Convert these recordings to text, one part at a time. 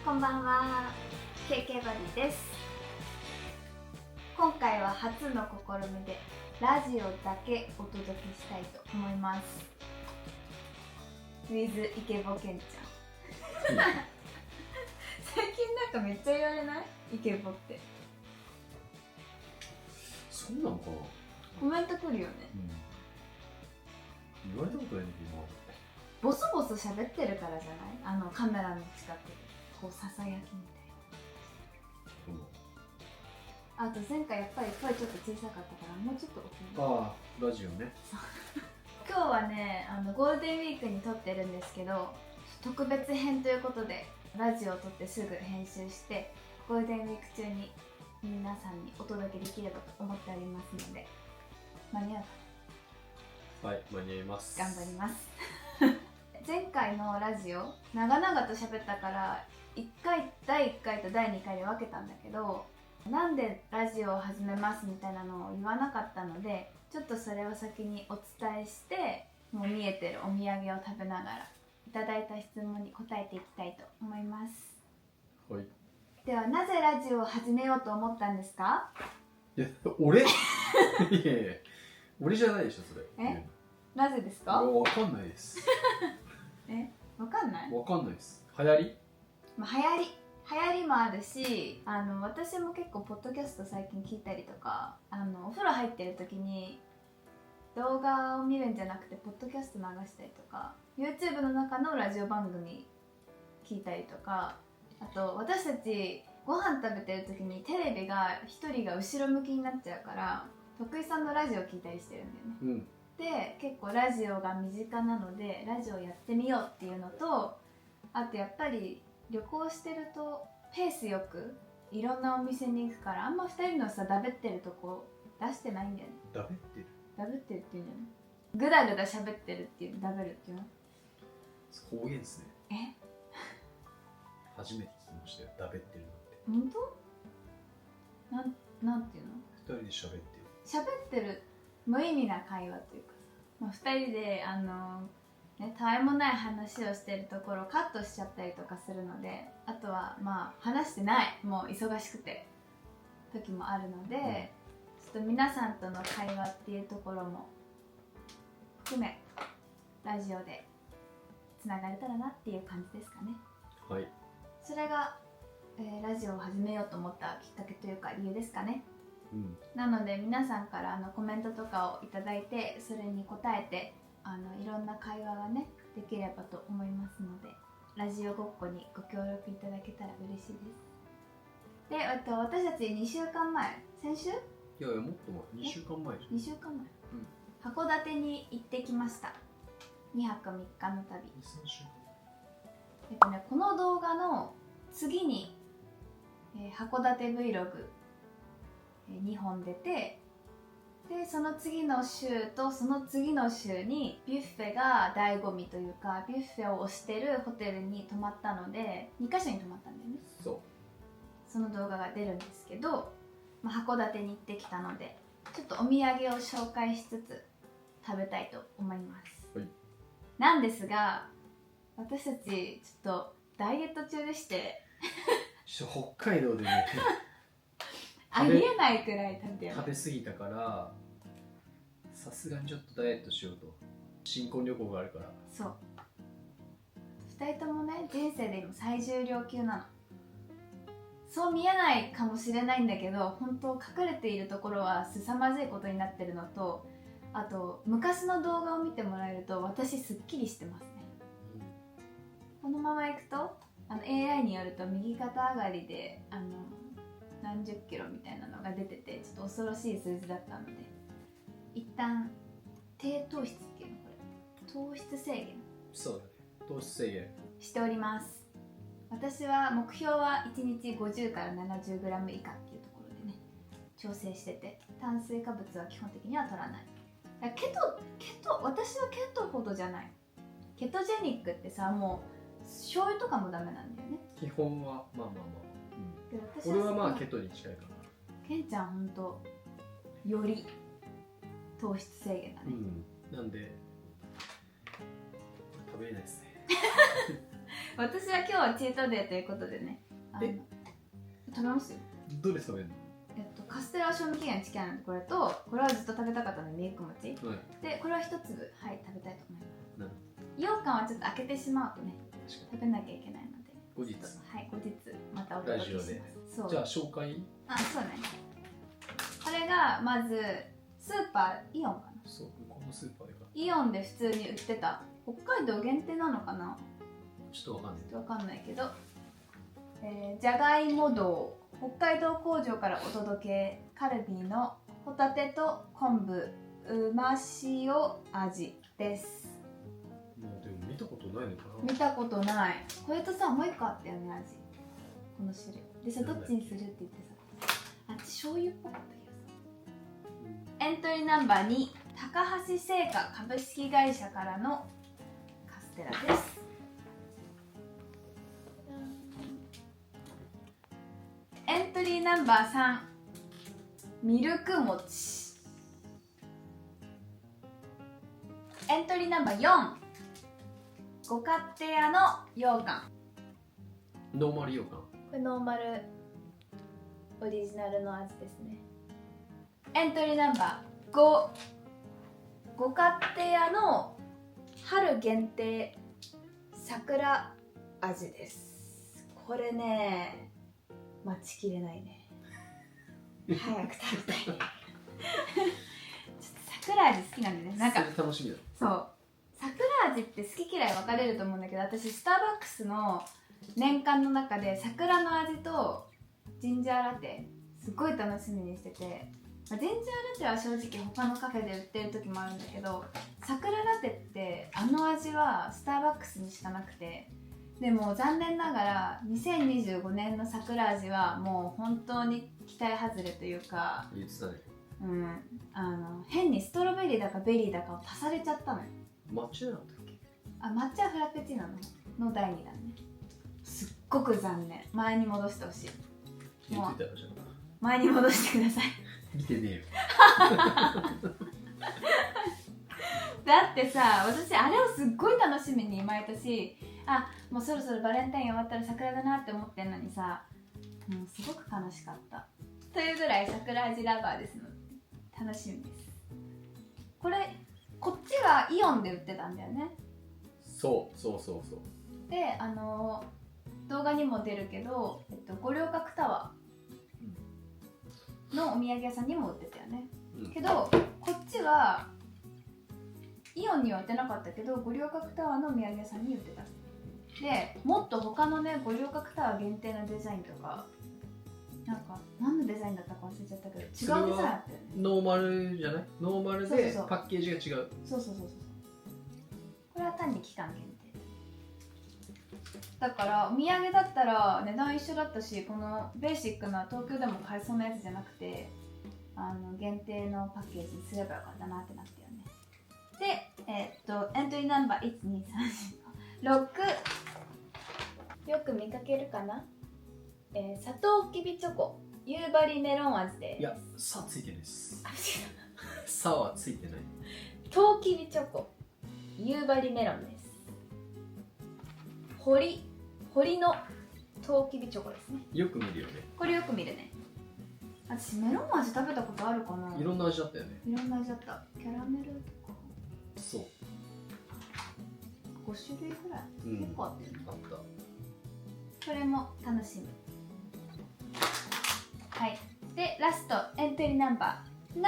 こんばんは、KK バディです。今回は初の試みでラジオだけお届けしたいと思います。with イケボけんちゃん最近なんかめっちゃ言われない？イケボって。そうなのかな。コメント来るよね、言われたことないんだけど、ボソボソ喋ってるからじゃない？カメラの近くでこうささやきみたいな。あと前回やっぱり声ちょっと小さかったからもうちょっと大きい。ああ、ラジオね。今日はね、ゴールデンウィークに撮ってるんですけど、特別編ということでラジオを撮ってすぐ編集してゴールデンウィーク中に皆さんにお届けできればと思っておりますので、間に合うかはい、間に合います。頑張ります前回のラジオ長々と喋ったから第1回と第2回で分けたんだけど、なんでラジオを始めますみたいなのを言わなかったので、ちょっとそれを先にお伝えして、もう見えてるお土産を食べながらいただいた質問に答えていきたいと思います。はい。では、なぜラジオを始めようと思ったんですか？いや、俺いやいや、俺じゃないでしょ、それ。なぜですか？わかんないです。わかんない？わかんないです。流行り？まあ、流行りもあるし、私も結構ポッドキャスト最近聞いたりとか、お風呂入ってる時に動画を見るんじゃなくてポッドキャスト流したりとか、 YouTube の中のラジオ番組聞いたりとか、あと私たちご飯食べてる時にテレビが1人が後ろ向きになっちゃうから、徳井さんのラジオ聞いたりしてるんだよね。で、結構ラジオが身近なのでラジオやってみようっていうのと、あとやっぱり旅行してるとペースよくいろんなお店に行くから、あんま2人のさだべってるとこ出してないんだよね。だべってる？だべってるっていうんだよね。ぐだぐだ喋ってるっていうだべるっていうの。方言ですね。え？初めて聞きましたよ、だべってる本当？なんていうの？二人で喋ってる。喋ってる無意味な会話というかさ、2人でたわいもない話をしてるところをカットしちゃったりとかするので、あとは話してない、もう忙しくて時もあるので、ちょっと皆さんとの会話っていうところも含めラジオでつながれたらなっていう感じですかね。はい。それが、ラジオを始めようと思ったきっかけというか理由ですかね。なので皆さんからコメントとかをいただいて、それに答えていろんな会話がねできればと思いますので、ラジオごっこにご協力いただけたら嬉しいです。で、私たち2週間前、先週？いやいや、もっと前、2週間前じゃん。2週間前、函館に行ってきました。2泊3日の旅。3週間。この動画の次に、函館 Vlog2 本出て、でその次の週とその次の週にビュッフェが醍醐味というか、ビュッフェを推してるホテルに泊まったので2カ所に泊まったんだよね。その動画が出るんですけど、函館に行ってきたのでちょっとお土産を紹介しつつ食べたいと思います。なんですが、私たちちょっとダイエット中でして北海道でねありえないくらい食べ過ぎたから、さすがにちょっとダイエットしようと。新婚旅行があるから。そう、2人ともね、人生で今最重量級なの。そう見えないかもしれないんだけど、本当隠れているところは凄まじいことになってるのと、あと昔の動画を見てもらえると私すっきりしてますね。このままいくとAI によると右肩上がりで何十キロみたいなのが出てて、ちょっと恐ろしい数字だったので、一旦低糖質っていうの、これ糖質制限、そうだね、糖質制限しております。私は目標は1日50から 70g 以下っていうところでね調整してて、炭水化物は基本的には取らない。私はケトほどじゃない。ケトジェニックってさ、もう醤油とかもダメなんだよね、基本は。俺はケトに近いかな。ケンちゃんほんとより糖質制限だね。なんで食べれないですね私は今日はチートデーということでね、食べますよ。どれ食べるの？カステラは賞味期限近いのでこれと、これはずっと食べたかったのでミルク餅、はい。でこれは一粒、はい、食べたいと思います。なる羊羹はちょっと開けてしまうとね確か食べなきゃいけないので、後日はい後日またお届けしますラジオで。そうじゃあ紹介。そうね。これがまずスーパーイオンかな。そうこのスーパーでか。イオンで普通に売ってた、北海道限定なのかな、ちょっとわかんない。ちょっとわかんないけど、じゃがいも道北海道工場からお届けカルビーのホタテと昆布うま塩味です。もうでも見たことないのかな。見たことない。これとさもう一個あったよね、味。この種類でさ、どっちにするって言ってさ、醤油っぽかった気がする。エントリーナンバー2、高橋製菓株式会社からのカステラです。エントリーナンバー3、ミルク餅。エントリーナンバー4、ご勝手屋の羊羹。ノーマル羊羹。これノーマルオリジナルの味ですね。エントリーナンバー5、ご勝手屋の春限定桜味です。これね、待ちきれないね。早く食べたい。ちょっと桜味好きなんでね。なんかそれ楽しみだ。そう桜味って好き嫌い分かれると思うんだけど、私スターバックスの年間の中で桜の味とジンジャーラテすごい楽しみにしてて、ジンジャーラテは正直他のカフェで売ってる時もあるんだけど、桜ラテってあの味はスターバックスにしかなくて、でも残念ながら2025年の桜味はもう本当に期待外れというか、言ってたね。変にストロベリーだかベリーだかを足されちゃったのよ。抹茶なんだっけ？抹茶フラペチーノの第2弾ね。すっごく残念。前に戻してほしい。言ってたよじゃあ。前に戻してください。見てねえよ。だってさ、私あれをすっごい楽しみに毎年、もうそろそろバレンタイン終わったら桜だなって思ってんのにさ、もうすごく悲しかったというぐらい桜味ラバーですので楽しみです。こっちがイオンで売ってたんだよね。そうで、動画にも出るけど、五稜郭タワーのお土産屋さんにも売ってたよね。けどこっちはイオンには売ってなかったけど、五稜郭タワーのお土産屋さんに売ってた。でもっと他のね、五稜郭タワー限定のデザインとか、なんか何のデザインだったか忘れちゃったけど違うデザインあったよね。ノーマルじゃない？ノーマルでパッケージが違う。そう。これは単に期間限定だから、お土産だったら値段一緒だったし、このベーシックな東京でも買えそうなやつじゃなくて、限定のパッケージにすればよかったなってなったよね。で、エントリーナンバー1、2、3、4、6、よく見かけるかな、サトウキビチョコ夕張メロン味です。いや、さついてないです。さはついてない。トウキビチョコ夕張メロンです。堀のトウキビチョコですね。よく見るよね。これよく見るね。私メロン味食べたことあるかな。いろんな味だったよね。いろんな味だった。キャラメルとか。そう。5種類ぐらい。結構あったよね。あった。これも楽しみ。はい。でラストエントリーナンバー7。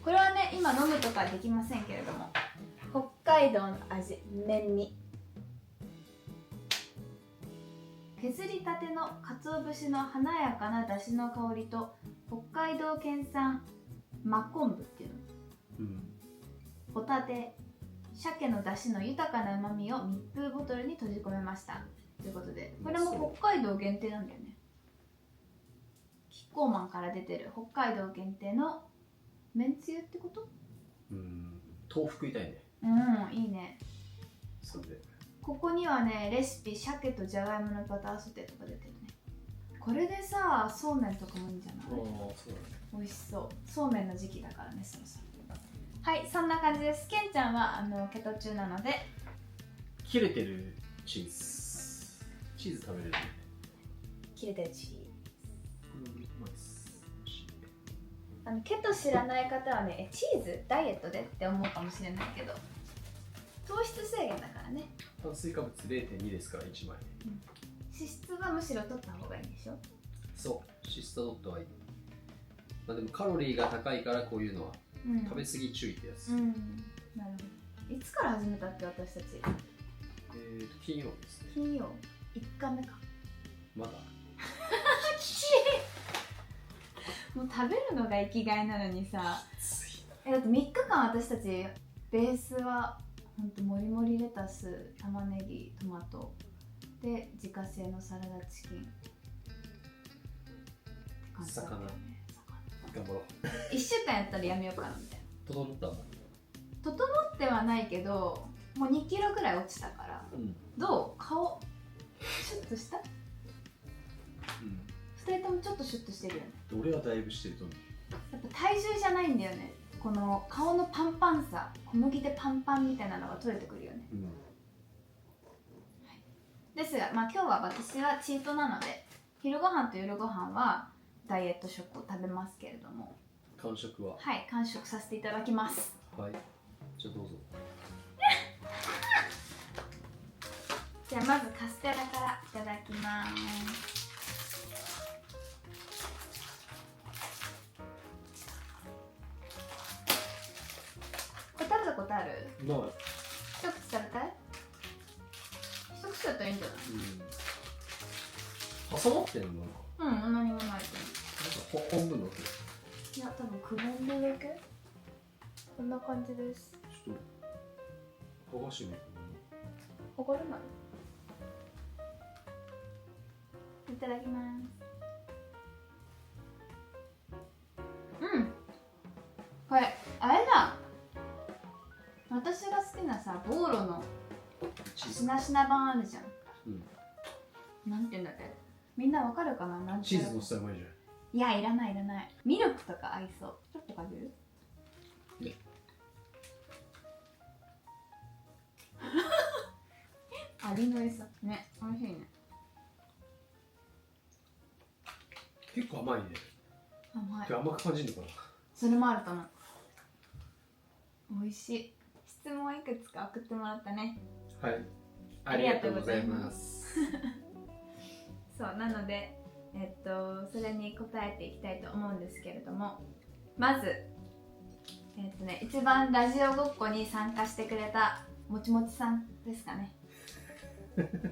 これはね、今飲むとかできませんけれども、北海道の味、麺味。削りたての鰹節の華やかな出汁の香りと北海道県産真昆布っていうの、ホタテ、鮭の出汁の豊かなうまみを密封ボトルに閉じ込めましたということで、これも北海道限定なんだよね。キッコーマンから出てる北海道限定のめんつゆってこと？豆腐食いたいね。いいね。それでここにはね、レシピ鮭とじゃがいものバターソテーとか出てるね。これでさ、そうめんとかもいいんじゃない？そうだね。美味しそう。そうめんの時期だからね、そろそろ。はい、そんな感じです。けんちゃんはケト中なので、切れてるチーズ食べれるね。切れてるし、うまいっす。ケト知らない方はね、チーズダイエットでって思うかもしれないけど、糖質制限だからね。炭水化物 0.2 ですから1枚。脂質はむしろ取った方がいいでしょ。そう、脂質取った方がいい。まあでもカロリーが高いからこういうのは食べ過ぎ注意ってやつ。なるほど。いつから始めたっけ私たち。金曜ですね。金曜1回目か。まだきちい。もう食べるのが生きがいなのにさ。だって3日間私たちベースはほんともりもりレタス、玉ねぎ、トマトで自家製のサラダチキンって感じだったよね。頑張ろう。1週間やったらやめようかなみたいな。整ったもん。整ってはないけどもう2キロぐらい落ちたから、どう？顔シュッとした？2人ともちょっとシュッとしてるよね。俺はだいぶしてると思う。やっぱ体重じゃないんだよね。この顔のパンパンさ、小麦でパンパンみたいなのが取れてくるよね。ですが、まあ今日は私はチートなので昼ご飯と夜ご飯はダイエット食を食べますけれども、完食ははい、完食させていただきます。はい、じゃあどうぞ。じゃあまずカステラからいただきます。これ食べたことある？ない。一口食べたい？一口だったらいいんじゃない？挟まってんの？何もないと思う。半分だけ。いや、多分くぼんでるだけ。こんな感じです。ちょっと剥がしてみる。剥がれない。いただきます。これあれだ。私が好きなさ、ボーロのしなしな版あるじゃん。なんていうんだっけ。みんなわかるかな？なんてチーズのせたらうまいじゃん。いや、いらないいらない。ミルクとか合いそう。ちょっとかける？ね。ありの餌ね、美味しいね。結構甘いね。甘い。甘く感じるのかな。それもあると思う。美味しい。質問いくつか送ってもらったね。はい。ありがとうございます。そうなので、それに答えていきたいと思うんですけれども、まず一番ラジオごっこに参加してくれたもちもちさんですかね。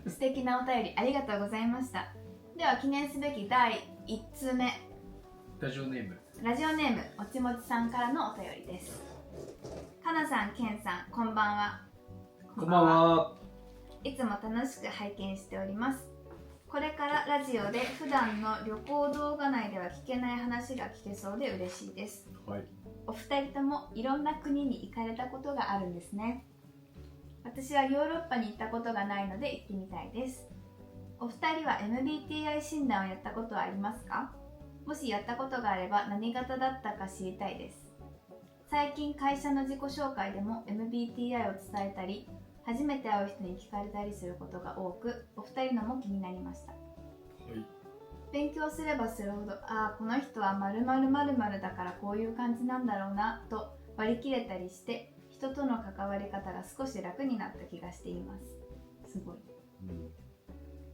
素敵なお便りありがとうございました。では記念すべき第1通目、ラジオネームもちもちさんからのお便りです。かなさん、けんさん、こんばんは。こんばんは。いつも楽しく拝見しております。これからラジオで普段の旅行動画内では聞けない話が聞けそうで嬉しいです。はい。お二人ともいろんな国に行かれたことがあるんですね。私はヨーロッパに行ったことがないので行ってみたいです。お二人は MBTI 診断をやったことはありますか？もしやったことがあれば何型だったか知りたいです。最近会社の自己紹介でも MBTI を伝えたり、初めて会う人に聞かれたりすることが多く、お二人のも気になりました。はい、勉強すればするほど、ああこの人は〇〇〇〇だからこういう感じなんだろうなと割り切れたりして、人との関わり方が少し楽になった気がしています。すごい。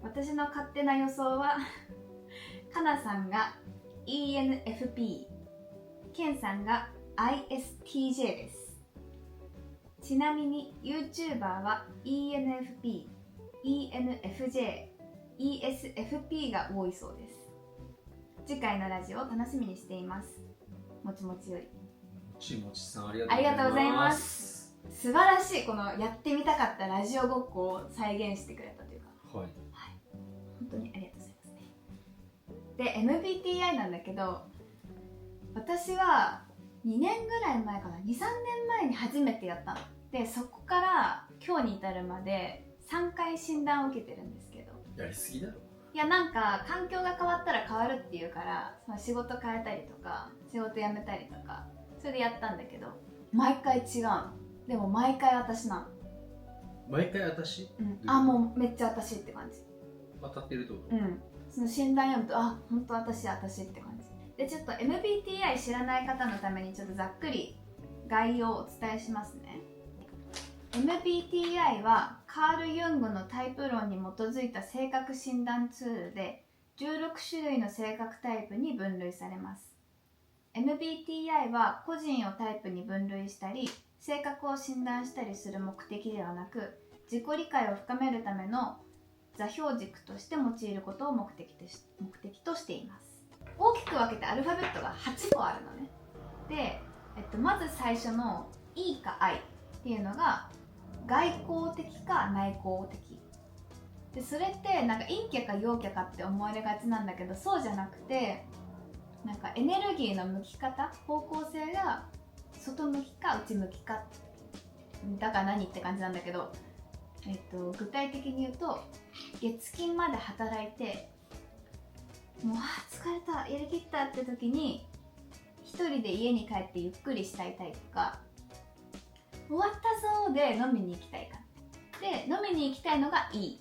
私の勝手な予想はかなさんが ENFP、 けんさんが ISTJ です。ちなみに YouTuber は ENFP、 ENFJ、 ESFP が多いそうです。次回のラジオを楽しみにしています。もちもちより。もちさん、ありがとうございます。素晴らしい。このやってみたかったラジオごっこを再現してくれたというか、はい、本当にありがとうございますね。で MBTI なんだけど、私は2年ぐらい前かな、 2,3 年前に初めてやったので、そこから今日に至るまで3回診断を受けてるんですけど。やりすぎだろ。いや、なんか環境が変わったら変わるっていうから、その仕事変えたりとか仕事辞めたりとかそれでやったんだけど、毎回違うの。でも毎回私なの。毎回私、あ、もうめっちゃ私って感じ。当たってるってこと？その診断読むと、あ、本当私って感じで、ちょっと MBTI 知らない方のためにちょっとざっくり概要をお伝えしますね。 MBTI はカール・ユングのタイプ論に基づいた性格診断ツールで16種類の性格タイプに分類されます。 MBTI は個人をタイプに分類したり性格を診断したりする目的ではなく、自己理解を深めるための座標軸として用いることを目的としています。大きく分けてアルファベットが8個あるのね。で、まず最初の E か I っていうのが外向的か内向的で、それってなんか陰キャか陽キャかって思われがちなんだけど、そうじゃなくて、なんかエネルギーの向き方、方向性が外向きか内向きかだから何って感じなんだけど、具体的に言うと、月金まで働いてもう疲れた、やりきったって時に一人で家に帰ってゆっくりしたいタイプか、終わったぞで飲みに行きたいかで、飲みに行きたいのが E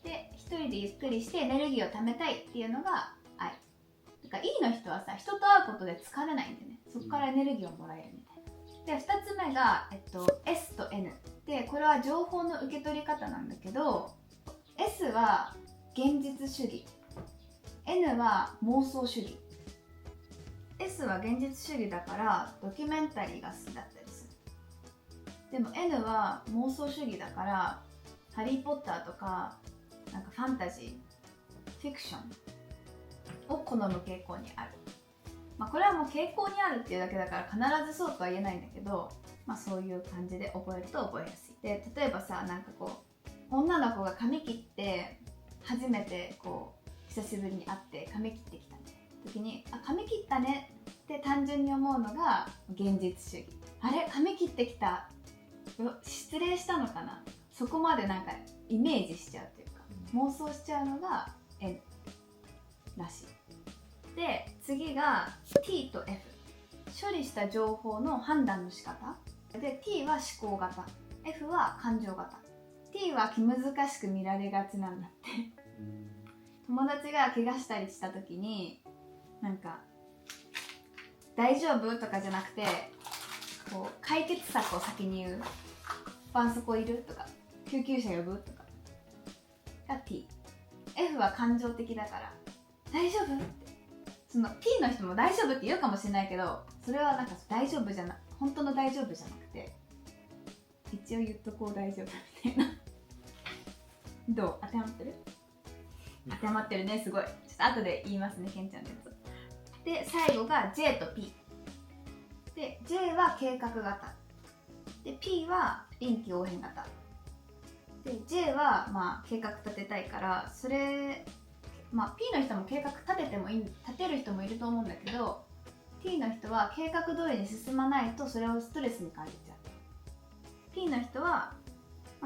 で、一人でゆっくりしてエネルギーを貯めたいっていうのが I だから E の人はさ、人と会うことで疲れないんでね、そこからエネルギーをもらえるみたいな。で、2つ目が、S と N で、これは情報の受け取り方なんだけど、 S は現実主義、 N は妄想主義。 S は現実主義だからドキュメンタリーが好きだったりする。でも N は妄想主義だからハリー・ポッターとかなんかファンタジー、フィクションを好む傾向にある。これはもう傾向にあるっていうだけだから必ずそうとは言えないんだけど、そういう感じで覚えると覚えやすい。で、例えばさ、なんかこう女の子が髪切って初めてこう久しぶりに会って髪切ってきた時に、あ、髪切ったねって単純に思うのが現実主義。あれ、髪切ってきた、失礼したのかな、そこまでなんかイメージしちゃうというか妄想しちゃうのが N らしい。で、次が T と F、 処理した情報の判断の仕方で、 T は思考型、 F は感情型。 T は気難しく見られがちなんだって友達が怪我したりした時に、なんか大丈夫とかじゃなくて、こう解決策を先に言う。絆創膏いるとか、救急車呼ぶとかが T。 F は感情的だから大丈夫って、その T の人も大丈夫って言うかもしれないけど、それはなんか大丈夫じゃな、本当の大丈夫じゃなくて、一応言っとこう大丈夫みたいなどう、当てはまってる？当てはまってるね、すごい。ちょっと後で言いますね、ケンちゃんのやつ。で、最後が J と P で、 J は計画型で、 P は臨機応変型で、 J は計画立てたいから、それP の人も計画立てる人もいると思うんだけど、 T の人は計画通りに進まないとそれをストレスに感じちゃう。 P の人は、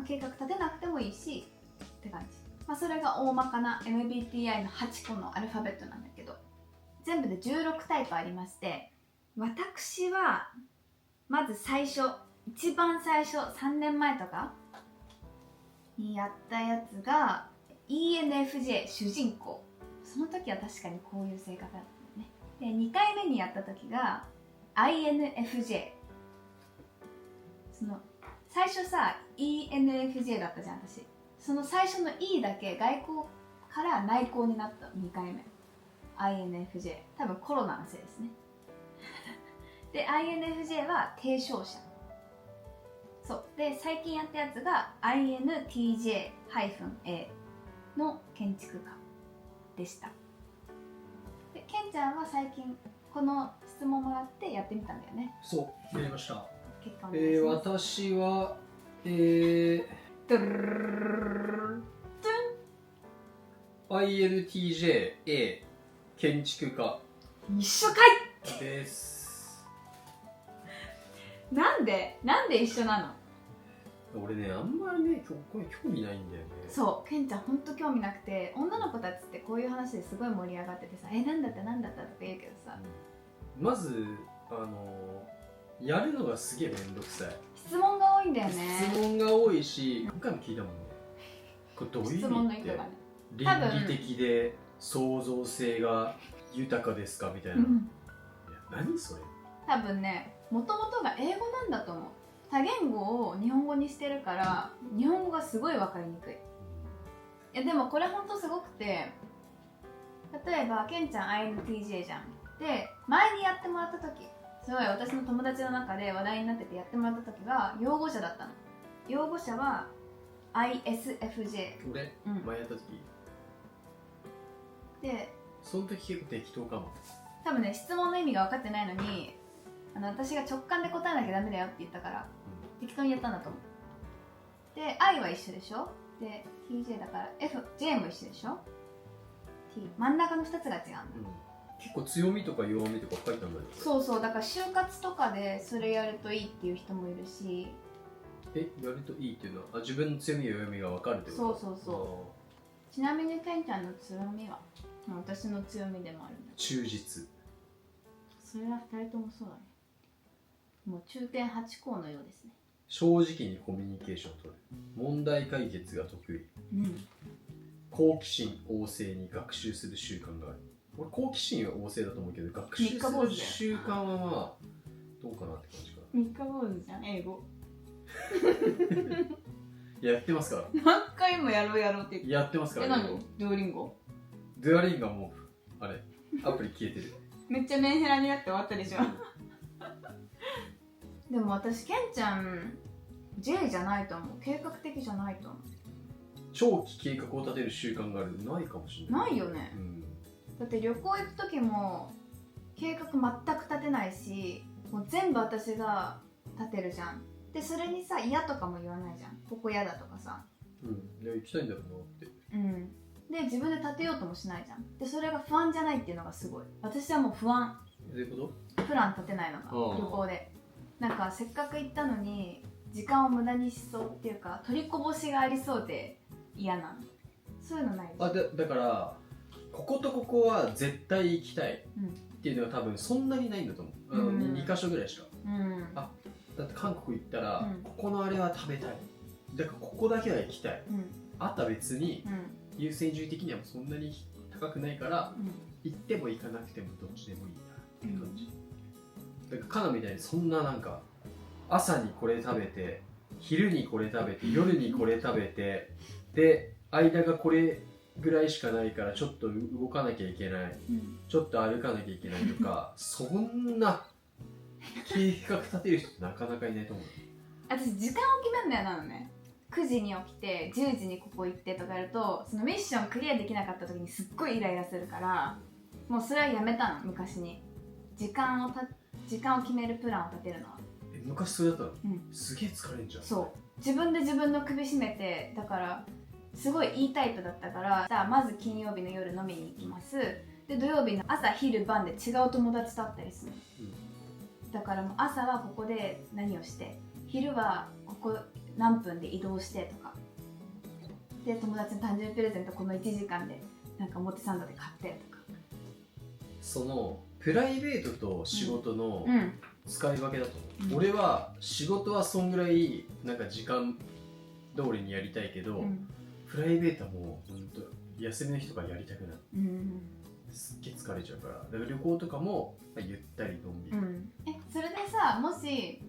計画立てなくてもいいしって感じ。それが大まかな MBTI の8個のアルファベットなんだけど、全部で16タイプありまして、私はまず一番最初3年前とかにやったやつが ENFJ 主人公。その時は確かにこういう性格だったね。で、2回目にやった時が INFJ。 その最初さ ENFJ だったじゃん私。その最初の E だけ外向から内向になった。2回目 INFJ、 多分コロナのせいですねで、 INFJ は提唱者。そうで、最近やったやつが INTJ-A の建築家でした。で、ケンちゃんは最近この質問もらってやってみたんだよね。そう、やりました。結果お願いします。私はINTJ-A 建築家一緒かいです。なんで一緒なの？俺ね、あんまりね、これ興味ないんだよね。そう、ケンちゃんほんと興味なくて、女の子たちってこういう話ですごい盛り上がっててさ、なんだったとか言うけどさ、まずやるのがすげえめんどくさい。質問が多いんだよね。質問が多いし、何回も聞いたもんね。これどういう意質問の味って意図がね。倫理的で創造性が豊かですかみたいな、いや何それ。多分ね、もともとが英語なんだと思う。多言語を日本語にしてるから日本語がすごい分かりにくい。いやでもこれほんとすごくて、例えばケンちゃん INTJ じゃん。で前にやってもらった時、すごい私の友達の中で話題になっててやってもらった時が擁護者だったの。擁護者は ISFJ。俺、前やった時でその時結構適当かも。多分ね、質問の意味が分かってないのに私が直感で答えなきゃダメだよって言ったから、適当にやったんだと思う。で I は一緒でしょ。で TJ だから FJ も一緒でしょ。 T 真ん中の2つが違うんだ、結構強みとか弱みとか書いてあるんだよ。そうそう、だから就活とかでそれやるといいっていう人もいるし。やるといいっていうのは自分の強みや弱みが分かるってこと。そうそうそう。ちなみにケンちゃんの強みは私の強みでもあるんだけど、忠実。それは2人ともそうだね。もう中堅8校のようですね。正直にコミュニケーションを取る。問題解決が得意。うん好奇心旺盛に学習する習慣がある。俺好奇心は旺盛だと思うけど、学習する習慣はまあどうかなって感じかな。三日坊主じゃん、英語。やってますから。何回もやろうやろうって言って。やってますから。何？デュオリンゴ？デュアリンガもうあれアプリ消えてる。めっちゃメンヘラになって終わったでしょ。でも私ケンちゃん J じゃないと思う。計画的じゃないと思う。長期計画を立てる習慣がある。ないかもしれない。ないよね、だって旅行行く時も計画全く立てないし、もう全部私が立てるじゃん。でそれにさ、嫌とかも言わないじゃん。ここ嫌だとかさ。いや行きたいんだろうなって。で自分で立てようともしないじゃん。でそれが不安じゃないっていうのがすごい。私はもう不安。どういうこと？プラン立てないのが旅行で。なんかせっかく行ったのに時間を無駄にしそうっていうか、取りこぼしがありそうで嫌なの。そういうのないです。だからこことここは絶対行きたいっていうのが多分そんなにないんだと思う。2箇所ぐらいしか。だって韓国行ったら、ここのあれは食べたい。だからここだけは行きたい。あとは別に優先順位的にはそんなに高くないから、行っても行かなくてもどっちでもいいなっていう感じ。だからカナみたいにそんななんか朝にこれ食べて、昼にこれ食べて、夜にこれ食べて、で間がこれぐらいしかないからちょっと動かなきゃいけない、ちょっと歩かなきゃいけないとかそんな計画立てる人ってなかなかいないと思う。私時間を決めるんだよなのね。9時に起きて10時にここ行ってとかやると、そのミッションクリアできなかった時にすっごいイライラするから、もうそれはやめたの。昔に時間を決めるプランを立てるのは。昔それだったの？すげえ疲れんじゃん。そう、自分で自分の首絞めて、だからすごいいいタイプだったから、じゃあまず金曜日の夜飲みに行きます。で土曜日の朝昼晩で違う友達と会ったりする、だからもう朝はここで何をして、昼はここ何分で移動してとかで、友達の誕生日プレゼントこの1時間でなんか表参道で買ってとか。そのプライベートと仕事の使い分けだと思う。俺は仕事はそんぐらいなんか時間通りにやりたいけど、プライベートはもう本当休みの日とかやりたくない、すっげえ疲れちゃうから。だから旅行とかもゆったりのんびり、それでさ、もし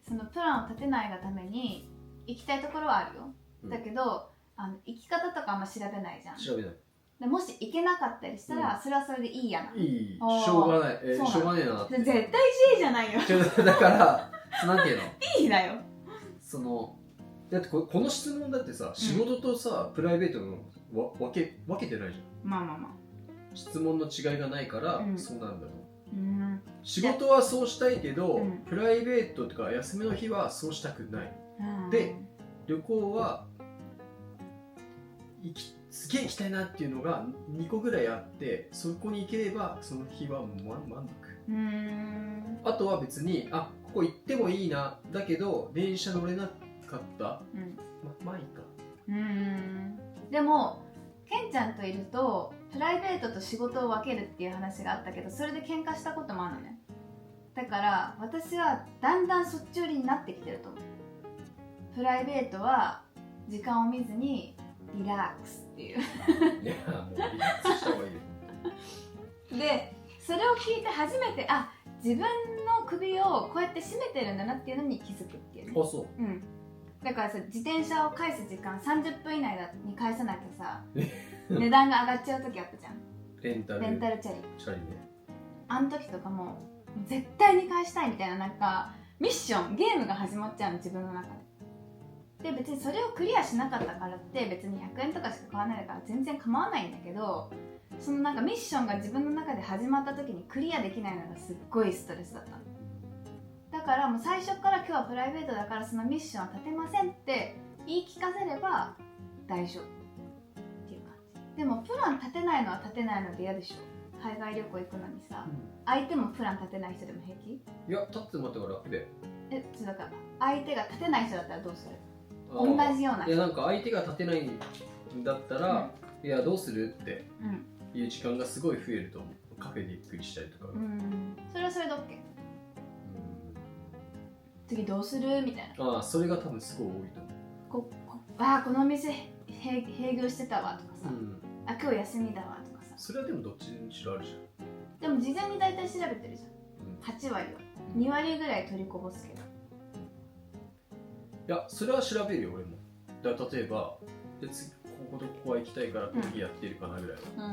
そのプランを立てないがために行きたいところはあるよ、だけど行き方とかあんま調べないじゃん。調べない。でもし行けなかったりしたら、それはそれでいいやな。いい、しょうがない、しょうがねえなって。絶対 J じゃないよ。だからなんていうのいいだよ。そのだってこの質問だってさ、仕事とさ、プライベートの分けてないじゃん。まあまあまあ。質問の違いがないから、そうなんだろう。仕事はそうしたいけど、プライベートとか休みの日はそうしたくない。で、旅行はすげえ行きたいなっていうのが2個ぐらいあって、そこに行ければその日は満足。あとは別にここ行ってもいいな、だけど電車乗れなかった、まあいいか。でもケンちゃんといるとプライベートと仕事を分けるっていう話があったけど、それで喧嘩したこともあるのね。だから私はだんだんそっち寄りになってきてると思う。プライベートは時間を見ずにリラックスっていういやもうリラックスした方がいいよでそれを聞いて初めて自分の首をこうやって絞めてるんだなっていうのに気づくっていうね。あ、そう。うん。だからさ、自転車を返す時間30分以内に返さなきゃさ値段が上がっちゃう時あったじゃん。レンタルチャリね。あの時とかも絶対に返したいみたいな、なんかミッションゲームが始まっちゃうの、自分の中で。で別にそれをクリアしなかったからって別に100円とかしか買わないから全然構わないんだけど、そのなんかミッションが自分の中で始まった時にクリアできないのがすっごいストレスだったの。だからもう最初から今日はプライベートだからそのミッションは立てませんって言い聞かせれば大丈夫っていう感じ。でもプラン立てないのは立てないので嫌でしょ。海外旅行行くのにさ、相手もプラン立てない人でも平気？いや、立ってもらったから楽で。だから相手が立てない人だったらどうする？同じような人。いや、なんか相手が立てないんだったら、いやどうするっていう時間がすごい増えると思う。カフェでゆっくりしたりとか。それはそれで OK。次どうするみたいな。それが多分すごい多いと思う。この店閉業してたわとかさ、今日休みだわとかさ。それはでもどっちにしろあるじゃん。でも事前に大体調べてるじゃん、8割は。2割ぐらい取りこぼすけど。いや、それは調べるよ俺も。だから例えば次こことここは行きたいからコーヒーやってるかなぐらいは。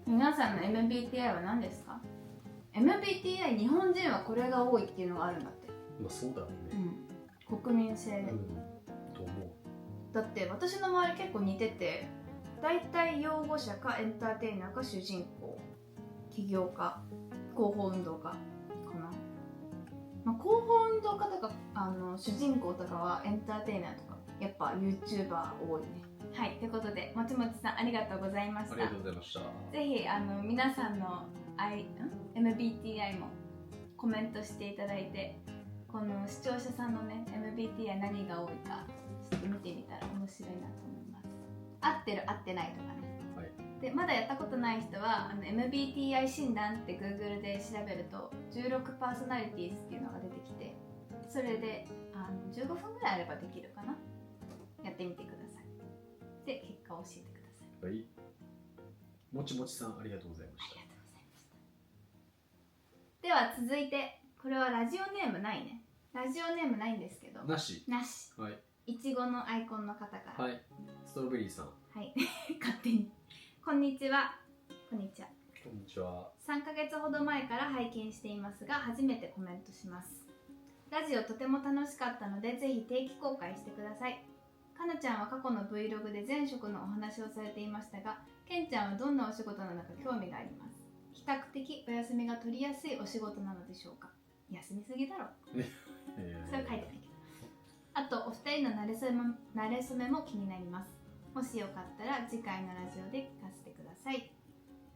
皆さんの MBTI は何ですか？ MBTI 日本人はこれが多いっていうのがあるんだって。まあそうだろうね。国民性と思う。だって私の周り結構似てて、だいたい擁護者かエンターテイナーか主人公、起業家、広報運動家かな。広報運動家とか主人公とかはエンターテイナーとかやっぱ YouTuber 多いね。はい、ということでもちもちさんありがとうございました。ありがとうございました。ぜひ皆さんのMBTI もコメントしていただいて、この視聴者さんのね MBTI 何が多いかちょっと見てみたら面白いなと思います。合ってる合ってないとかね。でまだやったことない人はMBTI 診断って Google で調べると16パーソナリティーズっていうのが出てきて、それで15分ぐらいあればできるかな。やってみてください。で結果を教えてください。はい。もちもちさんありがとうございました。ありがとうございました。では続いて、これはラジオネームないね。ラジオネームないんですけど。なし。はい。いちごのアイコンの方から。はい。ストロベリーさん。はい。勝手に。こんにちは。こんにちは。こんにちは。3ヶ月ほど前から拝見していますが、初めてコメントします。ラジオとても楽しかったので、ぜひ定期公開してください。かなちゃんは過去の Vlog で前職のお話をされていましたが、けんちゃんはどんなお仕事なのか興味があります。比較的お休みが取りやすいお仕事なのでしょうか？休みすぎだろ。それを書いてあるけど。あと、お二人の馴れ初めも気になります。もしよかったら次回のラジオで聞かせてください。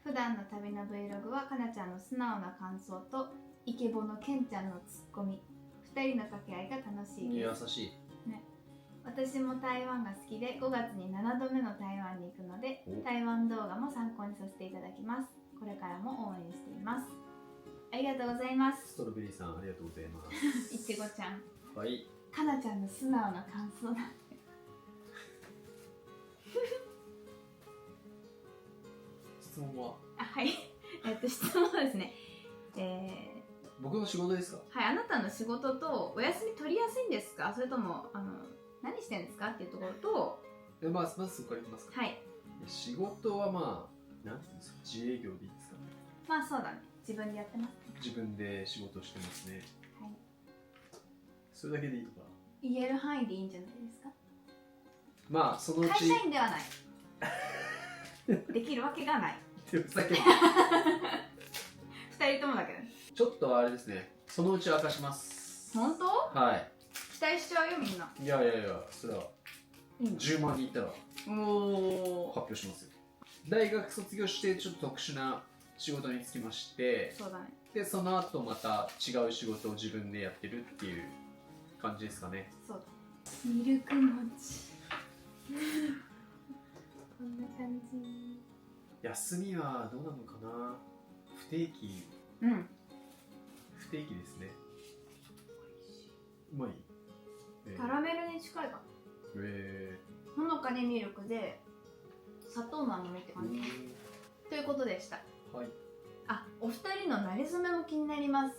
普段の旅の Vlog はかなちゃんの素直な感想とイケボのけんちゃんのツッコミ、二人の掛け合いが楽しいです。優しい、ね。私も台湾が好きで5月に7度目の台湾に行くので、台湾動画も参考にさせていただきます。これからも応援しています。ありがとうございます。ストロベリーさんありがとうございます。いちごちゃん。はい。かなちゃんの素直な感想だって。質問は？はい。質問はですね。僕の仕事ですか？はい、あなたの仕事とお休み取りやすいんですか？それとも何してるんですかっていうところと、まずそこからいきますか。はい。仕事はまあなんていうんですか、自営業でいいですかね。まあそうだね。自分でやってます、ね。自分で仕事してますね。はい。それだけでいいのか。言える範囲でいいんじゃないですか。まあそのうち。会社員ではない。できるわけがない。ふざけんな。2人ともだけど。ちょっとあれですね。そのうち明かします。本当？はい。期待しちゃうよみんな。いやそれは10万人いったら発表しますよ。大学卒業してちょっと特殊な仕事に就きまして、そうだね。でその後また違う仕事を自分でやってるっていう感じですかね。そうだ。ミルク餅。こんな感じ。休みはどうなのかな。定期うん、不定期ですね。うまい。キャラメルに近いかも。ほのかにミルクで砂糖の甘みって感じ。ということでした。はい。あ、お二人の馴れ初めも気になります。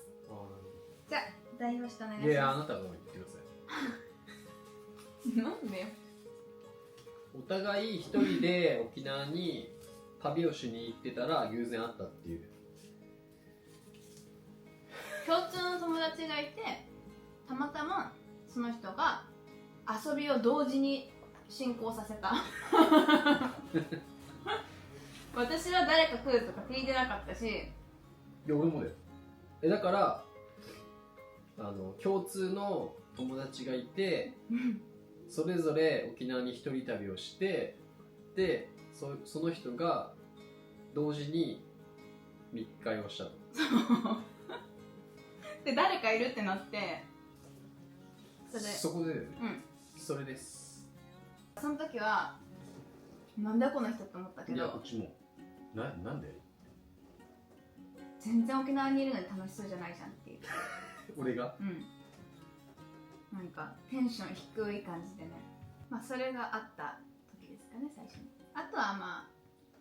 じゃあ代表してお願いします。いや、あなたが言ってください。なんでよ。お互い一人で沖縄に旅をしに行ってたら偶然会ったっていう。共通の友達がいて、たまたまその人が遊びを同時に進行させた。私は誰か来るとか聞いてなかったし。いや、俺もだよ。だから共通の友達がいてそれぞれ沖縄に一人旅をして、でその人が同時に密会をしたと。で誰かいるってなって、そこでだよね。うん、それです。その時はなんだこの人って思ったけど、いや、こっちもなんで全然沖縄にいるのに楽しそうじゃないじゃんっていう。俺がなんかテンション低い感じでね。まあそれがあった時ですかね、最初に。あとはまあ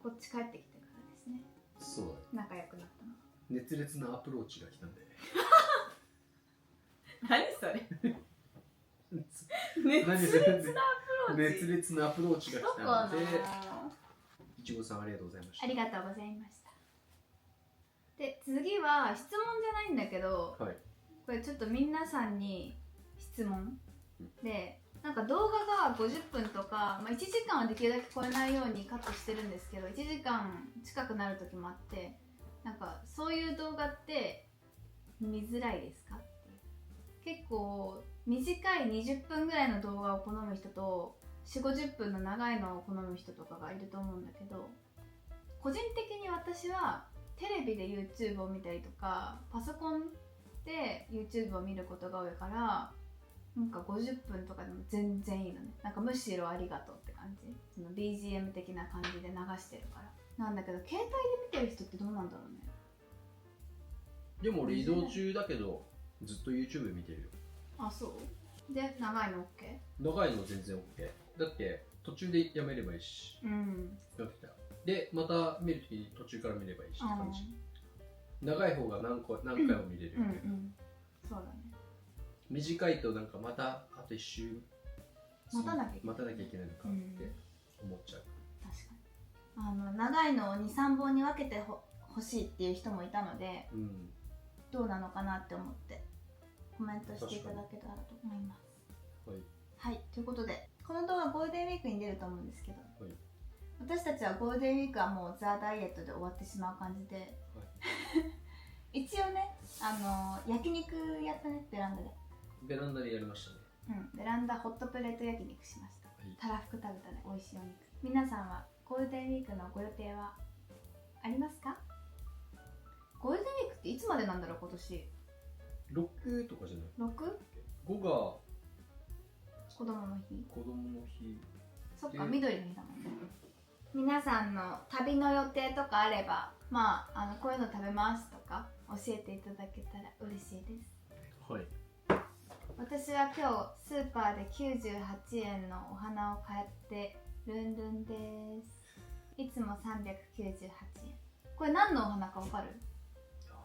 こっち帰ってきてからですね。そうだね。仲良くなったの。熱烈なアプローチが来たんで。何それ。熱烈なアプローチ。熱烈なアプローチが来たので、いちごさんありがとうございました。ありがとうございました。で、次は質問じゃないんだけど、はい、これちょっと皆さんに質問で、なんか動画が50分とか、まあ、1時間はできるだけ超えないようにカットしてるんですけど、1時間近くなる時もあって、なんかそういう動画って見づらいですか？結構短い20分ぐらいの動画を好む人と 40,50 分の長いのを好む人とかがいると思うんだけど、個人的に私はテレビで YouTube を見たりとかパソコンで YouTube を見ることが多いから、なんか50分とかでも全然いいのね。なんかむしろありがとうって感じ。その BGM 的な感じで流してるから。なんだけど携帯で見てる人ってどうなんだろうね。でも俺移動中だけどずっと YouTube 見てるよ。あ、そうで、長いの OK？ 長いの全然 OK。だって途中でやめればいいし、でまた見るときに途中から見ればいいしって感じ。長い方が何回も見れるよね。そうだね。短いとなんかまたあと1週待たなきゃいけないのかって思っちゃう。確かに長いのを 2,3 本に分けて欲しいっていう人もいたので、どうなのかなって思ってコメントしていただけたらと思います。はい、ということでこの動画ゴールデンウィークに出ると思うんですけど、私たちはゴールデンウィークはもうザ・ダイエットで終わってしまう感じで、一応ね、焼肉やったね、ベランダで。ベランダでやりましたね。ベランダホットプレート焼肉しました。たらふく食べたね、美味しいお肉。皆さんはゴールデンウィークのご予定はありますか？ゴールデンウィークっていつまでなんだろう、今年。6とかじゃない？ 6？ 5が子供の日。そっか、緑の日だもんね。皆さんの旅の予定とかあれば、まあ、こういうの食べますとか教えていただけたら嬉しいです。はい。私は今日スーパーで98円のお花を買ってルンルンです。いつも398円。これ何のお花かわかる？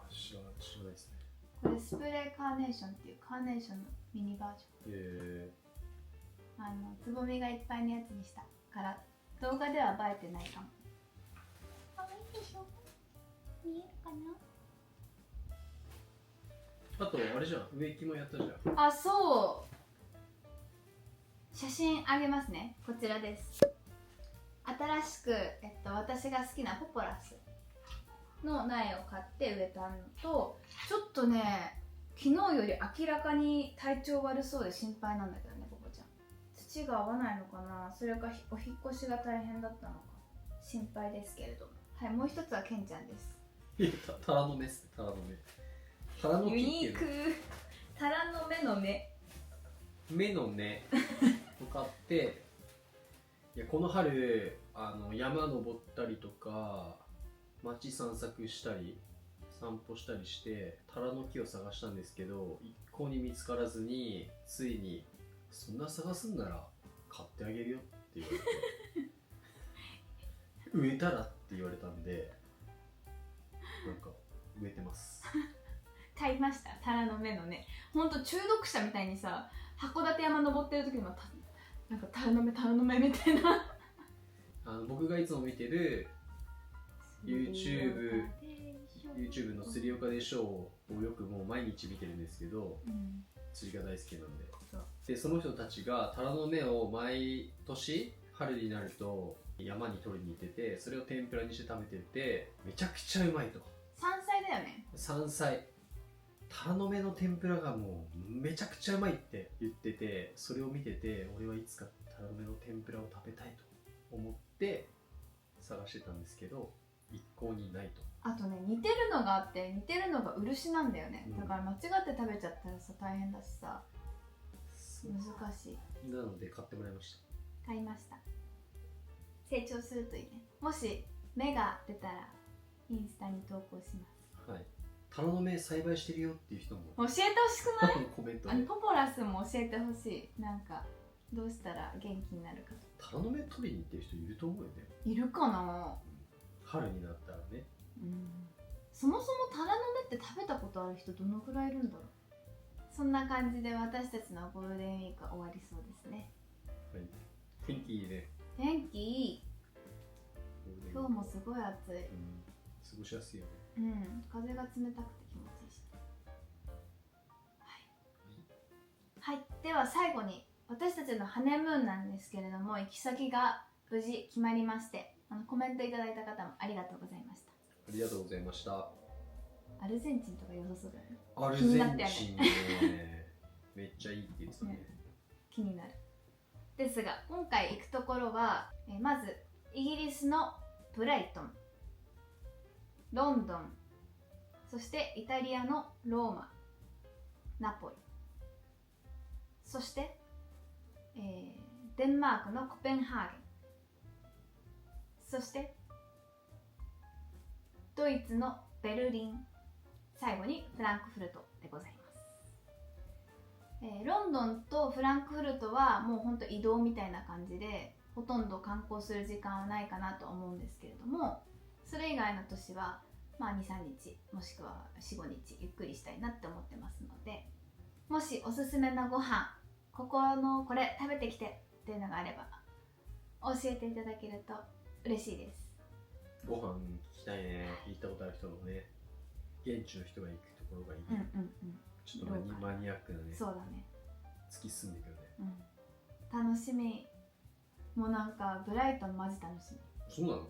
知らないですね。これスプレーカーネーションっていうカーネーションのミニバージョン。つぼみがいっぱいのやつにしたから動画では映えてないかも。かわいいでしょ？見えるかな？あとあれじゃん、植木もやったじゃん。あ、そう。写真あげますね。こちらです。新しく、私が好きなポポラスの苗を買って植えたのと、ちょっとね、昨日より明らかに体調悪そうで心配なんだけどね、ポポちゃん。土が合わないのかな、それかお引っ越しが大変だったのか心配ですけれども。はい、もう一つはケンちゃんです。タラの芽っすね、タラの芽。タラの木っていうの。ユニーク。タラの芽の芽。芽の根を買って、いやこの春山登ったりとか街散策したり散歩したりしてタラの木を探したんですけど一向に見つからずに、ついにそんな探すんなら買ってあげるよって言われて植えたらって言われたんで、なんか植えてます買いました。タラの芽のね、ほんと中毒者みたいにさ、函館山登ってる時もなんかタラの芽みたいな僕がいつも見てる YouTube の釣り岡でショーをよくもう毎日見てるんですけど、釣りが大好きなんで、その人たちがタラの芽を毎年春になると山に取りに行ってて、それを天ぷらにして食べててめちゃくちゃうまいと。山菜だよね。山菜、タラの芽の天ぷらがもうめちゃくちゃうまいって言ってて、それを見てて俺はいつかタラの芽の天ぷらを食べたいと思って探してたんですけど一向にないと。あとね、似てるのがあって、似てるのが漆なんだよね、だから間違って食べちゃったらさ大変だしさ、難しい。なので買ってもらいました。買いました。成長するといいね。もし芽が出たらインスタに投稿します。はい、タラの芽栽培してるよっていう人も教えてほしくないコメントでポポラスも教えてほしい。なんかどうしたら元気になるか。タラの芽取りに行ってる人いると思うよね。いるかな。春になったらね。そもそもタラの芽って食べたことある人どのくらいいるんだろう。そんな感じで私たちのゴールデンウィークは終わりそうですね。はい、天気いいね。天気いい。今日もすごい暑い。過ごしやすいよね。風が冷たくて気持ちいいし。はい、では最後に私たちのハネムーンなんですけれども、行き先が無事決まりまして、コメントいただいた方もありがとうございました。ありがとうございました。アルゼンチンとか良さそうだよね。アルゼンチンねめっちゃいいって言ってたね。気になる。ですが今回行くところは、まずイギリスのブライトン、ロンドン、そしてイタリアのローマ、ナポリ、そして、デンマークのコペンハーゲン、そしてドイツのベルリン、最後にフランクフルトでございます。ロンドンとフランクフルトはもうほんと移動みたいな感じで、ほとんど観光する時間はないかなと思うんですけれども、それ以外の都市はまあ 2,3 日もしくは 4,5 日ゆっくりしたいなって思ってますので、もしおすすめのご飯、ここのこれ食べてきてっていうのがあれば教えていただけると嬉しいです。ご飯聞きたいね。行ったことある人のね、現地の人が行くところがいいね。ちょっとマニアックなね。そうだね。突き進んでいくよね。楽しみ。もうなんかブライトンマジ楽しみ。そうなの？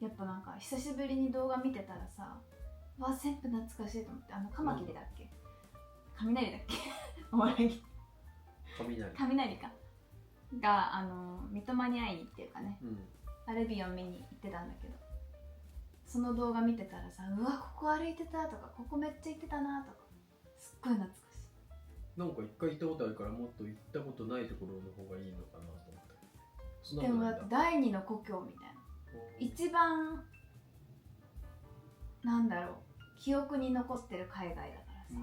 やっぱなんか久しぶりに動画見てたらさ、わ、全部懐かしいと思って、カマキリだっけ？雷だっけ？お笑い。雷か。が三笘に会いにっていうかね、アルビオン見に行ってたんだけど、その動画見てたらさ、うわ、ここ歩いてたとか、ここめっちゃ行ってたなとか、すっごい懐かしい。なんか一回行ったことあるからもっと行ったことないところの方がいいのかなと思った。でもだって第二の故郷みたいな、一番なんだろう、記憶に残ってる海外だからさ、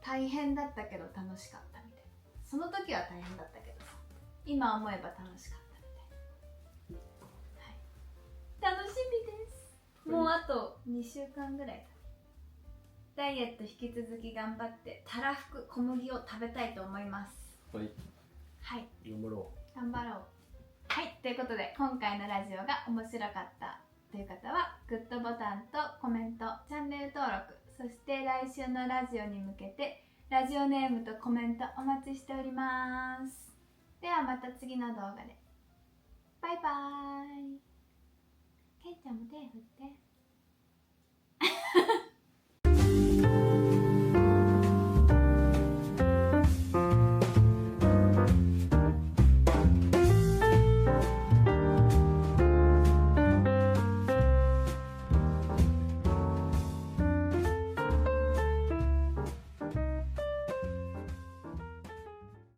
大変だったけど楽しかったみたいな。その時は大変だったけどさ、今思えば楽しかったみたいな。はい、楽しみです。もうあと2週間ぐらいだ。ダイエット引き続き頑張ってたらふく小麦を食べたいと思います。はい、頑張ろう。はい、ということで今回のラジオが面白かったという方はグッドボタンとコメント、チャンネル登録、そして来週のラジオに向けてラジオネームとコメントお待ちしております。ではまた次の動画で。バイバーイ。ケンちゃんも手振って。